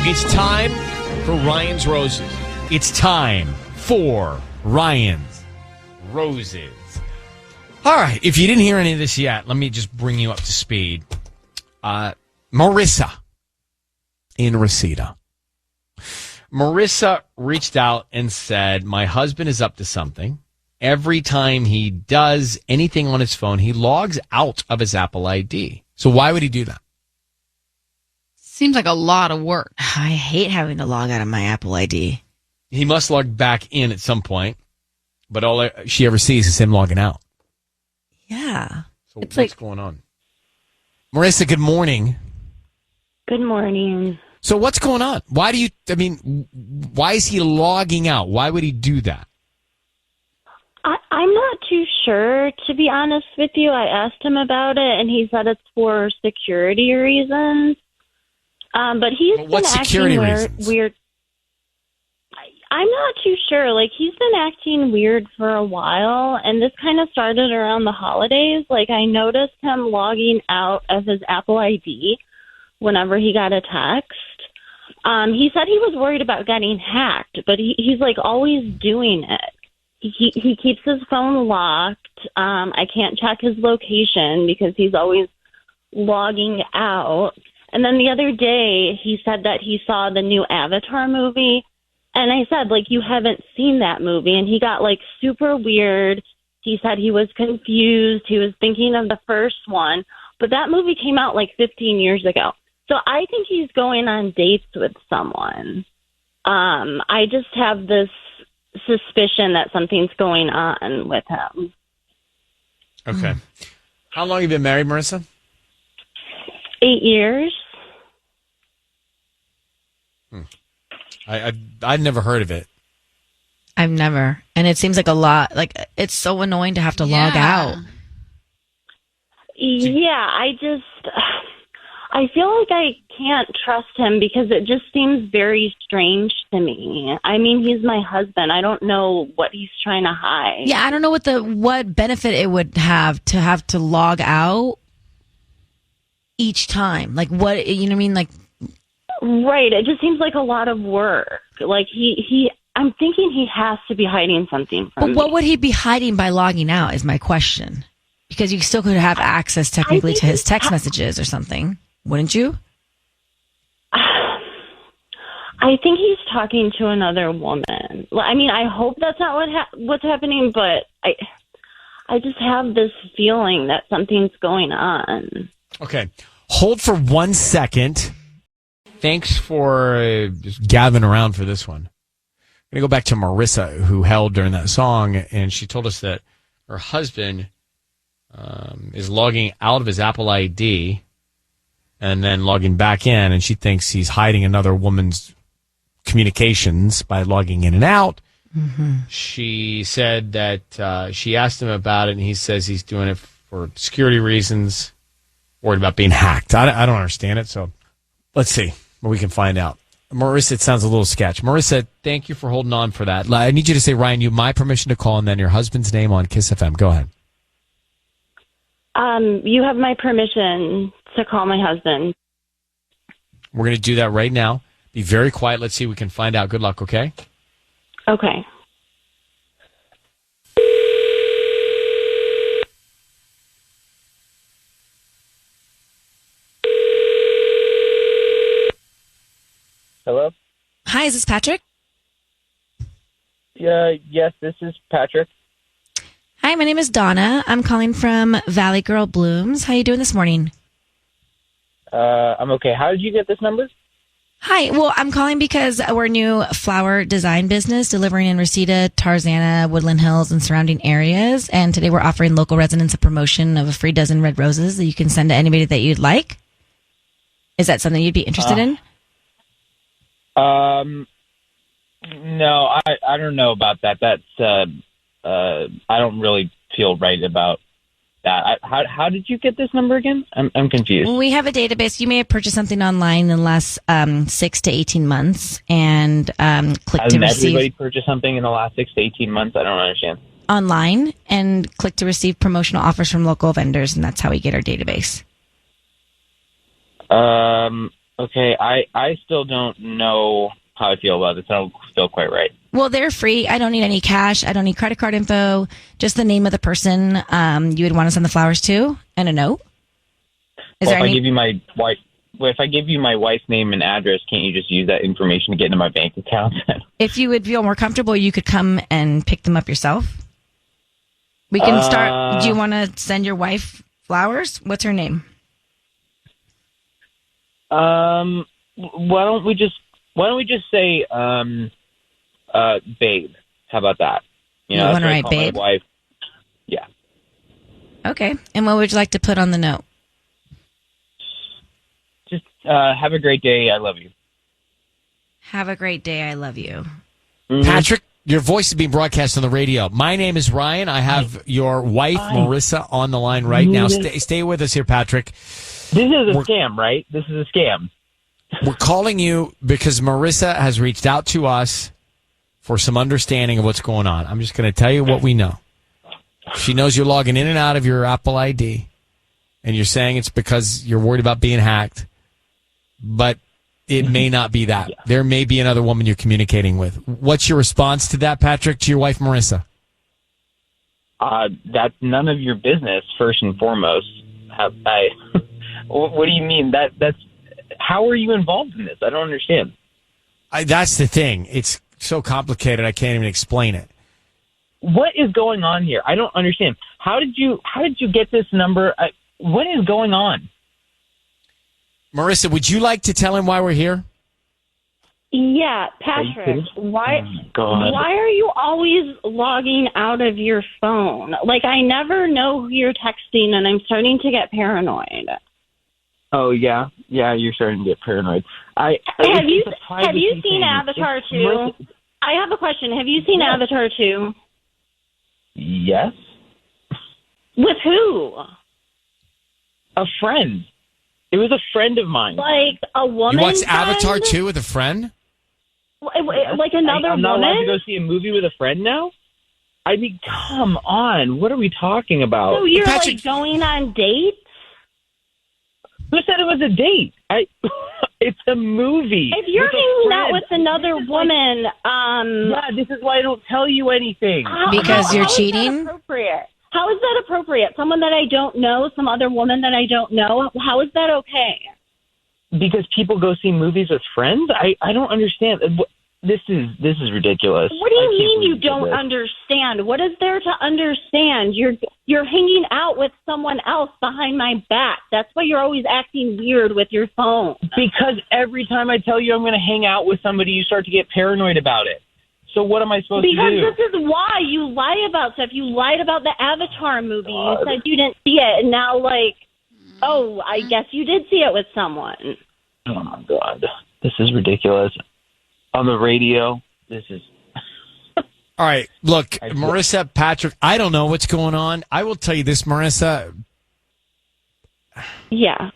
It's time for Ryan's Roses. It's time for Ryan's Roses. All right, if you didn't hear any of this yet, let me just bring you up to speed. Marissa in Reseda. Marissa reached out and said, my husband is up to something. Every time he does anything on his phone, he logs out of his Apple ID. So why would he do that? Seems like a lot of work. I hate having to log out of my Apple ID. He must log back in at some point, but all she ever sees is him logging out. Yeah. So what's going on? Marissa, good morning. Good morning. So what's going on? Why is he logging out? Why would he do that? I'm not too sure, to be honest with you. I asked him about it, and he said it's for security reasons. But he's been acting weird. I'm not too sure. Like, he's been acting weird for a while, and this kind of started around the holidays. Like, I noticed him logging out of his Apple ID whenever he got a text. He said he was worried about getting hacked, but he's like always doing it. He keeps his phone locked. I can't check his location because he's always logging out. And then the other day, he said that he saw the new Avatar movie. And I said, like, you haven't seen that movie. And he got, like, super weird. He said he was confused. He was thinking of the first one. But that movie came out, like, 15 years ago. So I think he's going on dates with someone. I just have this suspicion that something's going on with him. Okay. How long have you been married, Marissa? 8 years. I'd never heard of it. I've never. And it seems like a lot. Like, it's so annoying to have to log out. Yeah, I feel like I can't trust him because it just seems very strange to me. I mean, he's my husband. I don't know what he's trying to hide. Yeah, I don't know what benefit it would have to log out each time. Like, what, you know what I mean? Like, right. It just seems like a lot of work. Like, I'm thinking he has to be hiding something from me. But what would he be hiding by logging out is my question. Because you still could have access technically to his text messages or something, wouldn't you? I think he's talking to another woman. I mean, I hope that's not what's happening, but I just have this feeling that something's going on. Okay. Hold for 1 second. Thanks for just gathering around for this one. I'm going to go back to Marissa, who held during that song, and she told us that her husband is logging out of his Apple ID and then logging back in, and she thinks he's hiding another woman's communications by logging in and out. Mm-hmm. She said that she asked him about it, and he says he's doing it for security reasons, worried about being hacked. I don't understand it, so let's see what we can find out. Marissa, it sounds a little sketch. Marissa, thank you for holding on for that. I need you to say, Ryan, you have my permission to call, and then your husband's name on Kiss FM. Go ahead. You have my permission to call my husband. We're going to do that right now. Be very quiet. Let's see if we can find out. Good luck, okay? Okay. Hello? Hi, is this Patrick? Yes, this is Patrick. Hi, my name is Donna. I'm calling from Valley Girl Blooms. How you doing this morning? I'm okay. How did you get this number? Hi. Well, I'm calling because we're a new flower design business delivering in Reseda, Tarzana, Woodland Hills, and surrounding areas. And today we're offering local residents a promotion of a free dozen red roses that you can send to anybody that you'd like. Is that something you'd be interested in? No, I don't know about that. That's I don't really feel right about that. How did you get this number again? I'm confused. We have a database. You may have purchased something online in the last 6 to 18 months and click to receive. Has everybody purchased something in the last 6 to 18 months? I don't understand. Online and click to receive promotional offers from local vendors, and that's how we get our database. Okay, I still don't know how I feel about this. I don't feel quite right. Well, they're free. I don't need any cash. I don't need credit card info. Just the name of the person you would want to send the flowers to and a note. If I give you my wife's name and address, can't you just use that information to get into my bank account? If you would feel more comfortable, you could come and pick them up yourself. We can start. Do you want to send your wife flowers? What's her name? Why don't we just say Babe? How about that? You want to write Babe? My wife. Yeah. Okay. And what would you like to put on the note? Just have a great day. I love you. Have a great day. I love you. Mm-hmm. Patrick, your voice is being broadcast on the radio. My name is Ryan. I have your wife, Marissa, on the line right now. Stay with us here, Patrick. This is a scam, right? This is a scam. We're calling you because Marissa has reached out to us for some understanding of what's going on. I'm just going to tell you what we know. She knows you're logging in and out of your Apple ID, and you're saying it's because you're worried about being hacked. But it may not be that. Yeah. There may be another woman you're communicating with. What's your response to that, Patrick, to your wife, Marissa? That's none of your business, first and foremost. What do you mean? That's how are you involved in this? I don't understand. That's the thing. It's so complicated, I can't even explain it. What is going on here? I don't understand. How did you get this number? What is going on? Marissa, would you like to tell him why we're here? Yeah, Patrick, why are you always logging out of your phone? Like, I never know who you're texting, and I'm starting to get paranoid. Oh, yeah? Yeah, you're starting to get paranoid. Have you seen Avatar 2? I have a question. Have you seen Avatar 2? Yes. With who? A friend. It was a friend of mine. Like a woman? You watched Avatar 2 with a friend? Like another woman? I'm not allowed to go see a movie with a friend now? I mean, come on. What are we talking about? So you're like going on dates? Who said it was a date? It's a movie. If you're hanging out with another woman, yeah, this is why I don't tell you anything. Because you're cheating? How is that appropriate? Someone that I don't know, some other woman that I don't know. How is that okay? Because people go see movies with friends? I don't understand. This is ridiculous. What do you mean you don't understand? What is there to understand? You're hanging out with someone else behind my back. That's why you're always acting weird with your phone. Because every time I tell you I'm going to hang out with somebody, you start to get paranoid about it. So what am I supposed to do? Because this is why you lie about stuff. You lied about the Avatar movie. You said you didn't see it, and now, I guess you did see it with someone. Oh, my God. This is ridiculous. On the radio, this is... All right, look, Marissa, Patrick, I don't know what's going on. I will tell you this, Marissa. Yeah.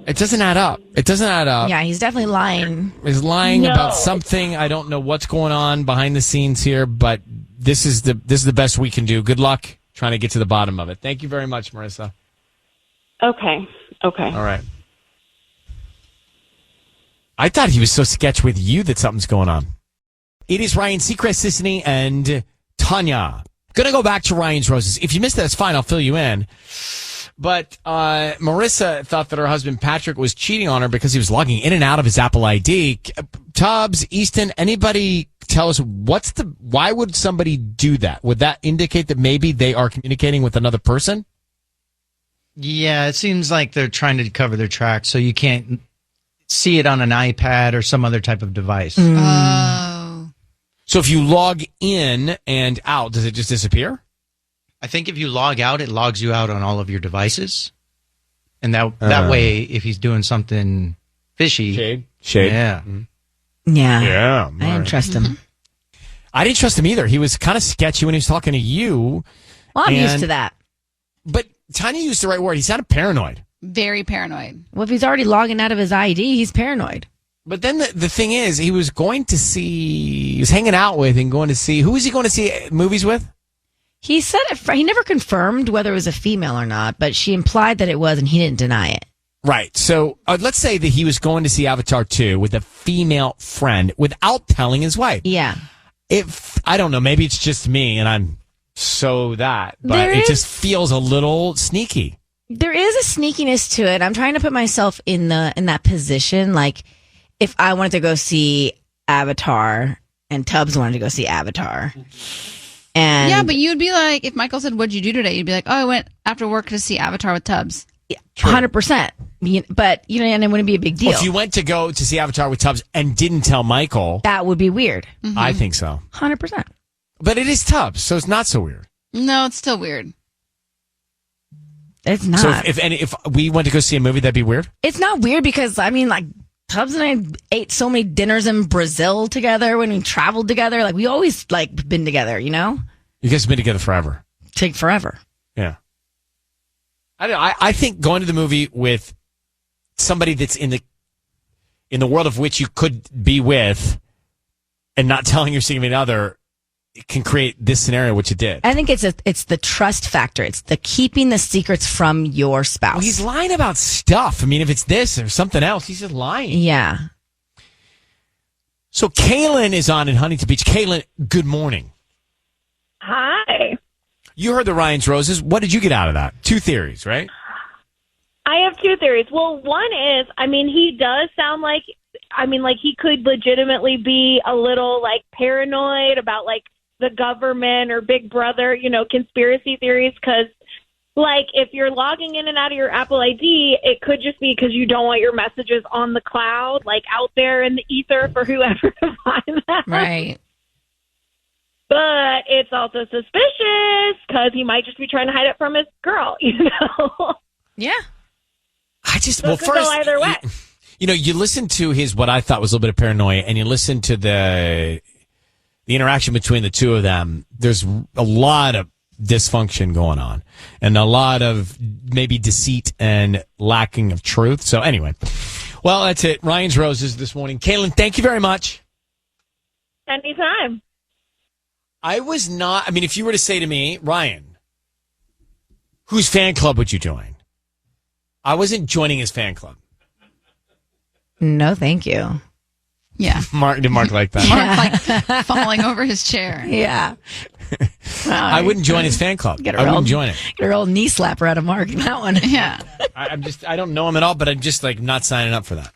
It doesn't add up. Yeah, he's definitely lying. He's lying about something. I don't know what's going on behind the scenes here, but this is the best we can do. Good luck trying to get to the bottom of it. Thank you very much, Marissa. Okay. All right. I thought he was so sketch with you that something's going on. It is Ryan Seacrest, Sissany, and Tanya. Gonna go back to Ryan's Roses. If you missed that, it's fine. I'll fill you in. But Marissa thought that her husband Patrick was cheating on her because he was logging in and out of his Apple ID. Tubbs, Easton, anybody tell us why would somebody do that? Would that indicate that maybe they are communicating with another person? Yeah, it seems like they're trying to cover their tracks so you can't see it on an iPad or some other type of device. Oh. So if you log in and out, does it just disappear? I think if you log out, it logs you out on all of your devices. And that way, if he's doing something fishy... Shade. Yeah. Yeah. I didn't trust him. I didn't trust him either. He was kind of sketchy when he was talking to you. Well, I'm used to that. But Tanya used the right word. He sounded paranoid. Very paranoid. Well, if he's already logging out of his ID, he's paranoid. But then the thing is, he was hanging out with and going to see... Who was he going to see movies with? He said he never confirmed whether it was a female or not, but she implied that it was, and he didn't deny it. Right. So let's say that he was going to see Avatar 2 with a female friend without telling his wife. Yeah. I don't know. Maybe it's just me and I'm but it just feels a little sneaky. There is a sneakiness to it. I'm trying to put myself in that position. Like if I wanted to go see Avatar and Tubbs wanted to go see Avatar. And yeah, but you'd be like, if Michael said, "What'd you do today?" You'd be like, "Oh, I went after work to see Avatar with Tubbs." 100%. But and it wouldn't be a big deal. Well, if you went to go to see Avatar with Tubbs and didn't tell Michael, that would be weird. Mm-hmm. I think so. 100%. But it is Tubbs, so it's not so weird. No, it's still weird. It's not. So if we went to go see a movie, that'd be weird. It's not weird because Tubbs and I ate so many dinners in Brazil together when we traveled together. Like we always been together, You guys have been together forever. Take forever. Yeah. I don't know. I think going to the movie with somebody that's in the world of which you could be with and not telling your significant other can create this scenario, which it did. I think it's the trust factor. It's the keeping the secrets from your spouse. Well, he's lying about stuff. I mean, if it's this or something else, he's just lying. Yeah. So Kaylin is on in Huntington Beach. Kaylin, good morning. Hi. You heard the Ryan's Roses. What did you get out of that? 2 theories, right? I have 2 theories. Well, one is, he does sound like, he could legitimately be a little, paranoid about, the government or Big Brother, conspiracy theories. Because, if you're logging in and out of your Apple ID, it could just be because you don't want your messages on the cloud, out there in the ether for whoever to find them. Right. But it's also suspicious because he might just be trying to hide it from his girl, Yeah. It could go either way. You listen to his, what I thought was a little bit of paranoia, and you listen to the interaction between the two of them. There's a lot of dysfunction going on and a lot of maybe deceit and lacking of truth. So anyway, well, that's it. Ryan's Roses this morning. Kaylin, thank you very much. Anytime. If you were to say to me, Ryan, whose fan club would you join? I wasn't joining his fan club. No, thank you. Yeah. Did Mark like that? Mark falling over his chair. Yeah. I wouldn't join his fan club. I wouldn't join it. Get a real knee slapper out of Mark in that one. Yeah. I don't know him at all, but I'm just not signing up for that.